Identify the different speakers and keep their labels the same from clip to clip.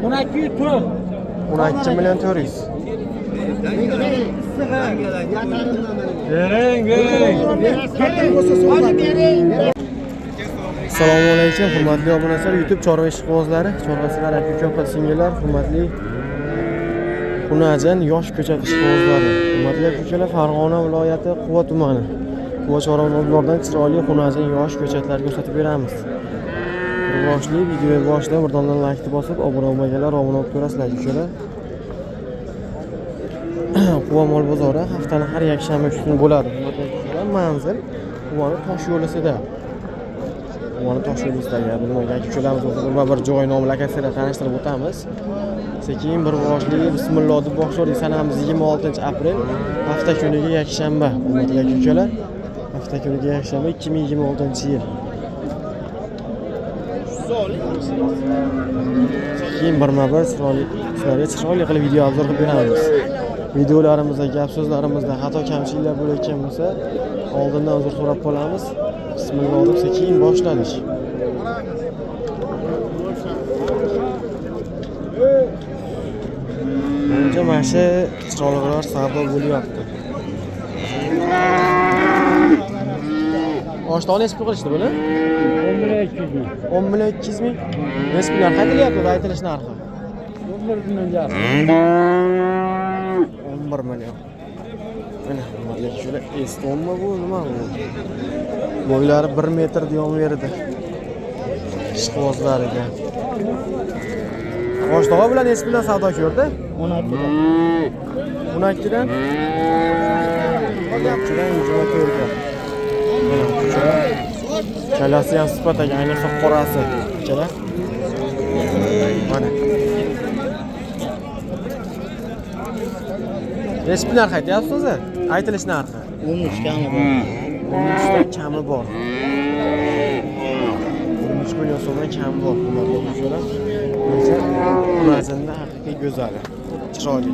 Speaker 1: 12 million 400. Assalomu alaykum, hurmatli obunachilar, YouTube chorva ishqibozlari, chorvasilar, aka-uka, singillar, hurmatli Xunajan yosh ko'chat ishqibozlari. Hurmatli aka-ukalar, Farg'ona viloyati Quva tumani. Quva chorvalardan chiroyli Xunajan yosh ko'chatlar ko'rsatib beramiz. Boshli videoga boshlab birdan like bosib, obuna bo'lmaganlar obuna bo'lib ko'rasizlar aka-ukalar. Quva mol bozori haftaning har yakshanba kuni bo'ladi. Manzil Quvani tosh yo'lisida. Quvani tosh yo'lisidagi aka-ukalarimiz o'zimizga bir joy nomi lokatsiyada tanishtirib o'tamiz. Sekin bir boshli bismillah deb boshlaylik. Sanamiz 26-aprel, hafta kuniga yakshanba. Hurmatli aka-ukalar, hafta kuniga yakshanba 2026-yil. Keyin birma-bir sizlarga chiroyli qilib video obzor qilib beramiz. Videolarimizda, gap so'zlarimizda xato kamchiliklar bo'layotgan bo'lsa, oldindan uzr so'rab qolamiz. Bismillah deb sekin boshladik. Buncha mana chiroylilar savdo bo'lyapti. Oshdan nechta qilishdi buni? 10 million 200 ming. Resmlar qaytilyapti, aytilish narxi. 11 million. 11 million. Mana hurmatli shular estonmi bu, nima bu? Bo'ylari 1 metr diametrda. Ishqibozlariga. Oshdoq bilan esbilan savdo ko'rdi? 12dan. 12dan. 12dan ijro ko'rdi. Kalasi ham sifataga, ayniqsa qorasi. Kelar. Mana. Resmlar qaytyapsiz o'zi? Aytilish narxi 13 kami bor. 13 dan kami bor. 13 million so'mdan kami bor. Bular mazinda haqiqiy go'zal. Chiroyli.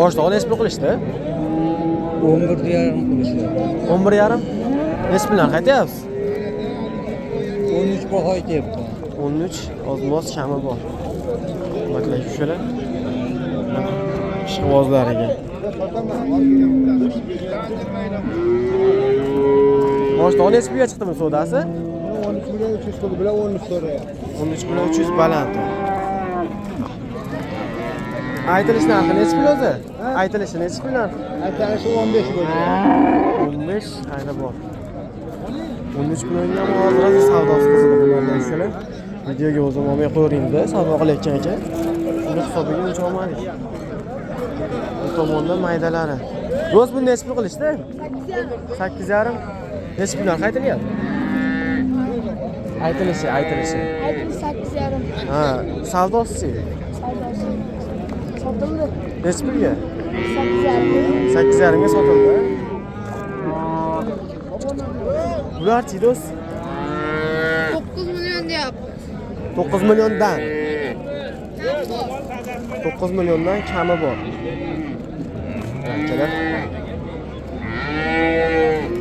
Speaker 1: Oshdoq nesbi qilishdi?
Speaker 2: 11.5 qilishdi.
Speaker 1: 11.5? Nesbilar qaytyapsiz?
Speaker 2: 13 baho aytyapti.
Speaker 1: 13 ozmoz kami bor. Hurmatli aka-ukalar. Ishqibozlariga. Oshdoq nesbiga chiqdimi savdosi?
Speaker 2: 13 million 300 pul bilan 13 so'rayapti.
Speaker 1: 13 million 300 baland. Aytilish narxi nechi pul o'zi? Aytilishi nechi pul narxi?
Speaker 2: Aytilishi 15 bo'ldi.
Speaker 1: 15 qayda bor? 13 millionga ham hozir savdosi qizidi bulardan shular. Videoga o'zim olmay qo'yayim-da, savdo qilayotgan ekan. Uni hisobiga uncha olmadik. Bu tomondan maydalari. Ro'z buni nechi pul qilishdi? 8.5. Nechi pullar qaytilyapti? Aytilishi.
Speaker 3: Aytilishi 8.5.
Speaker 1: Ha, savdosi.
Speaker 3: Sotildi.
Speaker 1: Nechi pulga?
Speaker 3: 8.5.
Speaker 1: 8.5 ga sotildi. Bular chidos
Speaker 3: 9 million deyapti.
Speaker 1: 9 milliondan. 9 milliondan kami bor. Kelar.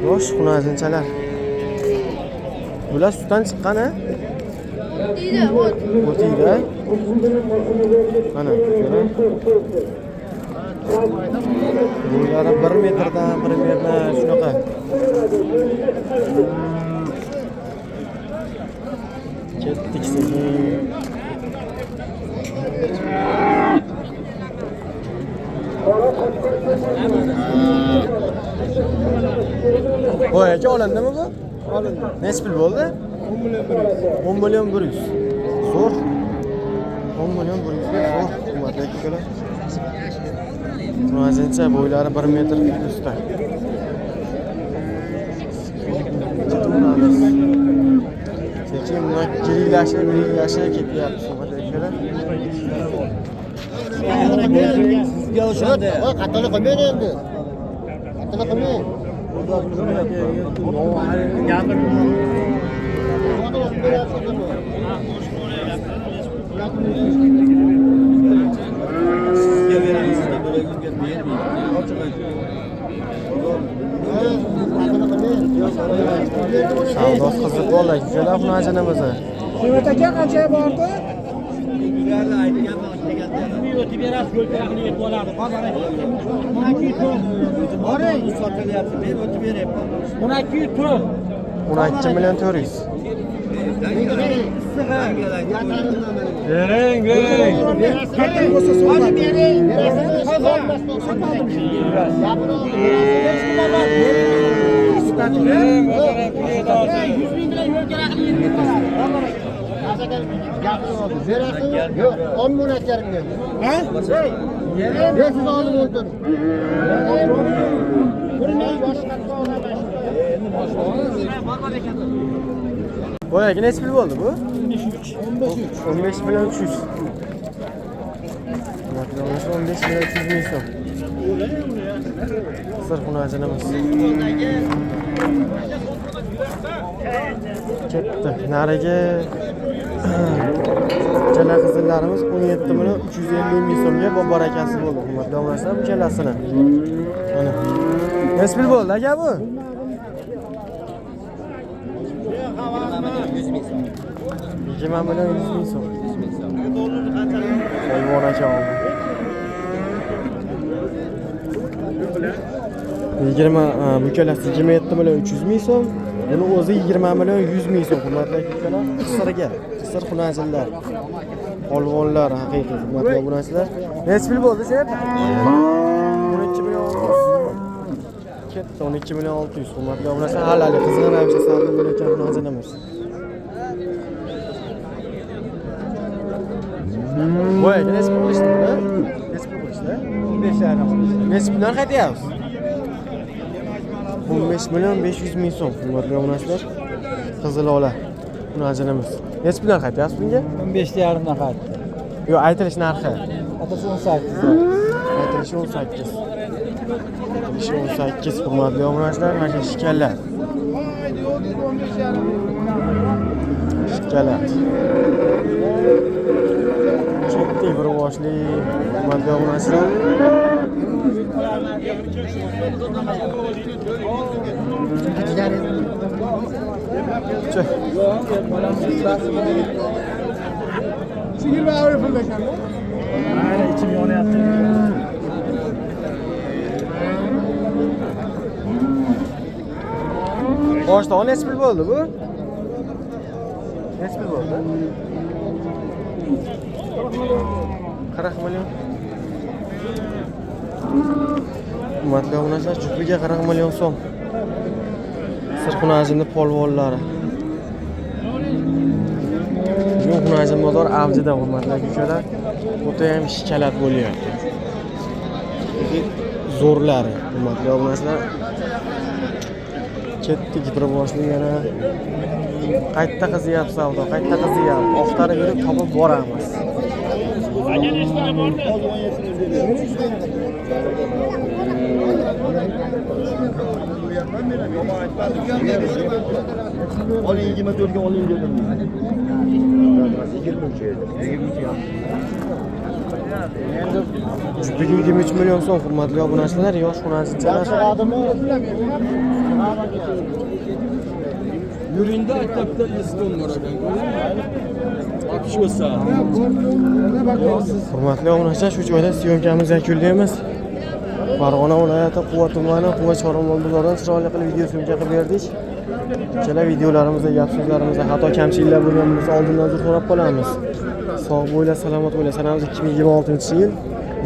Speaker 1: Yosh xunajinchalar. Bular sutdan chiqqan-a?
Speaker 3: Deydi,
Speaker 1: o'tiydi. Mana, ko'ring. Bo'ylari 1 metrdan 1 metrdan shunaqa. Ketdik sekin. Voy, aka olandimi bu?
Speaker 2: Olindi.
Speaker 1: Nechi pul bo'ldi? 10 million 100. Zo'r. 10 million 100 ga zo'r. Hurmatli aka-ukalar. To'g'risincha bo'ylari 1 metr üstda. Sekin girillashi ketyapti. Hurmatli aka-ukalar.
Speaker 2: Sizga o'shanda.
Speaker 4: Qattiq qilmaydi endi. Qattiq qilmaydi.
Speaker 1: xunajinimizni.
Speaker 2: Qiymat aka qanchaga bordi?
Speaker 5: O'tib berasiz, yo'l tarafini yetib oladi.
Speaker 2: Mana 200 so'm. Boring, sotilyapti. Men o'tib beryapman.
Speaker 5: 12 tur.
Speaker 1: 12 million 400.
Speaker 5: Bering, bering.
Speaker 2: Katta bo'lsa so'rab bering.
Speaker 4: Yo'q, 10 ming aytgarim men.
Speaker 2: Ha?
Speaker 4: Ben siz olib o'ldim.
Speaker 2: Burni boshqatga olaman.
Speaker 1: Boyagi necha pul bo'ldi bu? 15 million 300. 15 million 300 ming so'm. Sir xunajinimiz. Ketdi. Nariga chala qizillarimiz 17 million 350 ming so'mga barakasi bo'ldi. Hurmatli obunachilar, bu chalasini. Mana. Necha pul bo'ldi aka bu? 20 million 100 ming so'm. Hayvon aka oldi. 20 bu kalasi 27 million 300 ming so'm. Buni o'zi 20 million 100 ming so'm. Hurmatli akalar, qisirga, qisir xunajinlar. Polvonlar haqiqiy hurmatli obunachilar. Necha pul bo'ldi, sen? 12 million 600. Ketdi 12 million 600. Hurmatli obunachilar, halali qizg'in ravishda savdo bo'layotgan xunajinimiz. Boyagi necha pul qilishdi buni? Necha pul qilishdi?
Speaker 2: 15 yarim.
Speaker 1: Necha puldan qaytyapsiz? 15 million 500 ming so'm. Hurmatli obunachilar, qizil ola xunajinimiz. Necha puldan qaytyapsiz bunga?
Speaker 2: 15 yarimdan qaytdi.
Speaker 1: Yo'q, aytilish narxi.
Speaker 2: Atasi 18.
Speaker 1: Aytilishi 18. Aytilishi 18. Hurmatli obunachilar, mana shu shikalar. Shikalar. Ketdi bir boshli hurmatli obunachilar. Çık.
Speaker 2: Sigir bağırı fırlakan mı?
Speaker 5: Aynen içim yonayapti.
Speaker 1: Boshda necha pul bo'ldi bu? Necha pul bo'ldi? 40 million. Hurmatli obunachilar, jupliga 40 million so'm. Sirxunajinning polvonlari. Bu xunajin bozor avjida hurmatli akalar. O'ta ham shikalat bo'lyapti. Zo'rlari hurmatli obunachilar. Ketdi gidroboshli yana. Qayta qizyapti savdo, qayta qizyapti. Oqtarib yurib topib boramiz.
Speaker 4: Oling 24 ga oling dedim.
Speaker 1: 23 million so'm hurmatli obunachilar, yosh xunajinchalar.
Speaker 5: Yuringda maktabda iston bor ekan. Opshosa.
Speaker 1: Hurmatli obunachilar, shu joyda syomkamiz yakunlaymiz. Farg'ona viloyati Quva tumani Quva Chormol bozoridan chiroyli qilib video syomka qilib berdik. Chala videolarimizda, gap so'zlarimizda xato kamchiliklar bo'lgan bo'lsa oldindan uzr so'rab qolamiz. Sog' bo'ylar, salomat bo'ylar. Sanamiz 2026-yil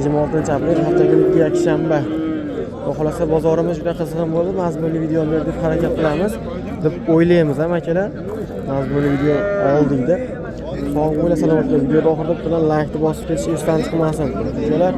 Speaker 1: 26-aprel haftaga yakshanba. Xohlasa bozorimiz juda qiziq bo'ldi. Mazmunli video berdik, harakat qilamiz deb o'ylaymiz, ham akalar. Mazmunli video oldik deb. Sog' bo'ylar, salomat bo'ylar. Videoda oxirida bilan like bosib ketish esdan chiqmasin. Akalar